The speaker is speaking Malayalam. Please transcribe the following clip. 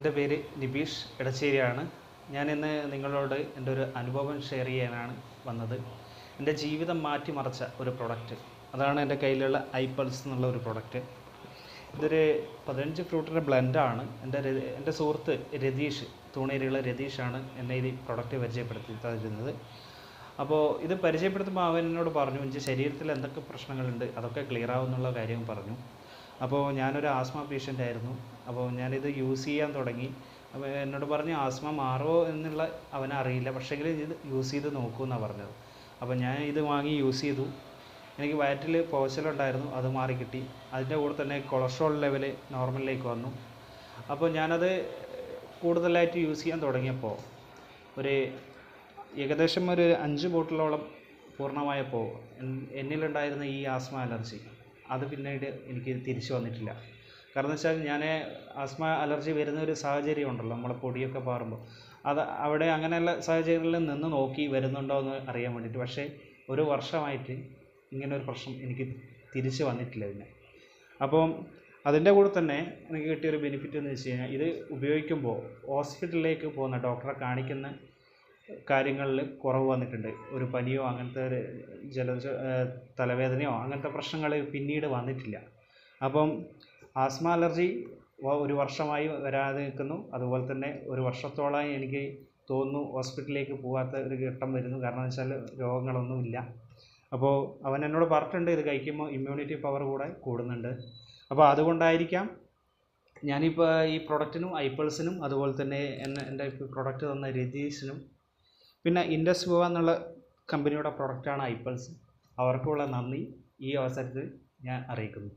എൻ്റെ പേര് നിബീഷ് എടച്ചേരിയാണ്. ഞാനിന്ന് നിങ്ങളോട് എൻ്റെ ഒരു അനുഭവം ഷെയർ ചെയ്യാനാണ് വന്നത്. എൻ്റെ ജീവിതം മാറ്റിമറിച്ച ഒരു പ്രൊഡക്റ്റ്, അതാണ് എൻ്റെ കയ്യിലുള്ള ഐപൾസ് എന്നുള്ള ഒരു പ്രൊഡക്റ്റ്. ഇതൊരു 15 ഫ്രൂട്ടിൻ്റെ ബ്ലെൻഡാണ്. എൻ്റെ സുഹൃത്ത് രതീഷ്, തൂണേരിയുള്ള രതീഷാണ് എന്നെ ഈ പ്രൊഡക്റ്റ് പരിചയപ്പെടുത്തി തരുന്നത്. അപ്പോൾ ഇത് പരിചയപ്പെടുത്തുമ്പോൾ അവൻ എന്നോട് പറഞ്ഞു, എൻ്റെ ശരീരത്തിൽ എന്തൊക്കെ പ്രശ്നങ്ങളുണ്ട് അതൊക്കെ ക്ലിയർ ആവുമെന്നുള്ള കാര്യം പറഞ്ഞു. അപ്പോൾ ഞാനൊരു ആസ്മ പേഷ്യൻ്റ് ആയിരുന്നു. അപ്പോൾ ഞാനിത് യൂസ് ചെയ്യാൻ തുടങ്ങി. അപ്പോൾ എന്നോട് പറഞ്ഞു ആസ്മ മാറുമോ എന്നുള്ള അവനറിയില്ല, പക്ഷേങ്കിൽ ഇത് യൂസ് ചെയ്ത് നോക്കൂ എന്നാണ് പറഞ്ഞത്. അപ്പോൾ ഞാൻ ഇത് വാങ്ങി യൂസ് ചെയ്തു. എനിക്ക് വയറ്റിൽ പുകച്ചിലുണ്ടായിരുന്നു, അത് മാറിക്കിട്ടി. അതിൻ്റെ കൂടെ തന്നെ കൊളസ്ട്രോൾ ലെവൽ നോർമലിലേക്ക് വന്നു. അപ്പോൾ ഞാനത് കൂടുതലായിട്ട് യൂസ് ചെയ്യാൻ തുടങ്ങിയപ്പോൾ ഏകദേശം ഒരു 5 ബോട്ടിലോളം പൂർണ്ണമായപ്പോൾ എന്നിലുണ്ടായിരുന്ന ഈ ആസ്മ അലർജി അത് പിന്നീട് എനിക്ക് തിരിച്ചു വന്നിട്ടില്ല. കാരണം വെച്ചാൽ ഞാൻ ആസ്മ അലർജി വരുന്ന ഒരു സാഹചര്യം ഉണ്ടല്ലോ, നമ്മളെ പൊടിയൊക്കെ പാറുമ്പോൾ അവിടെ അങ്ങനെയുള്ള സാഹചര്യങ്ങളിൽ നിന്ന് നോക്കി വരുന്നുണ്ടോ എന്ന് അറിയാൻ വേണ്ടിയിട്ട്. പക്ഷേ ഒരു വർഷമായിട്ട് ഇങ്ങനൊരു പ്രശ്നം എനിക്ക് തിരിച്ച് വന്നിട്ടില്ല പിന്നെ. അപ്പം അതിൻ്റെ കൂടെ തന്നെ എനിക്ക് കിട്ടിയൊരു ബെനിഫിറ്റ് എന്ന് വെച്ച് കഴിഞ്ഞാൽ, ഇത് ഉപയോഗിക്കുമ്പോൾ ഹോസ്പിറ്റലിലേക്ക് പോകുന്ന ഡോക്ടറെ കാണിക്കുന്ന കാര്യങ്ങളിൽ കുറവ് വന്നിട്ടുണ്ട്. ഒരു പനിയോ അങ്ങനത്തെ ഒരു തലവേദനയോ അങ്ങനത്തെ പ്രശ്നങ്ങൾ പിന്നീട് വന്നിട്ടില്ല. അപ്പം ആസ്മ അലർജി ഒരു വർഷമായി വരാതെ നിൽക്കുന്നു. അതുപോലെ തന്നെ ഒരു വർഷത്തോളമായി എനിക്ക് തോന്നുന്നു ഹോസ്പിറ്റലിലേക്ക് പോകാത്ത ഒരു ഘട്ടം വരുന്നു. കാരണം എന്ന് വെച്ചാൽ രോഗങ്ങളൊന്നുമില്ല. അപ്പോൾ അവൻ എന്നോട് പറഞ്ഞിട്ടുണ്ട് ഇത് കഴിക്കുമ്പോൾ ഇമ്മ്യൂണിറ്റി പവർ കൂടെ കൂടുന്നുണ്ട്. അപ്പോൾ അതുകൊണ്ടായിരിക്കാം ഞാനിപ്പോൾ ഈ പ്രൊഡക്റ്റിനും ഐപൾസിനും അതുപോലെ തന്നെ എൻ്റെ പ്രൊഡക്റ്റ് തന്ന രതീഷിനും പിന്നെ ഇൻഡസ് എന്നുള്ള കമ്പനിയുടെ പ്രൊഡക്റ്റാണ് ഐപൾസ്, അവർക്കുള്ള നന്ദി ഈ അവസരത്തിൽ ഞാൻ അറിയിക്കുന്നു.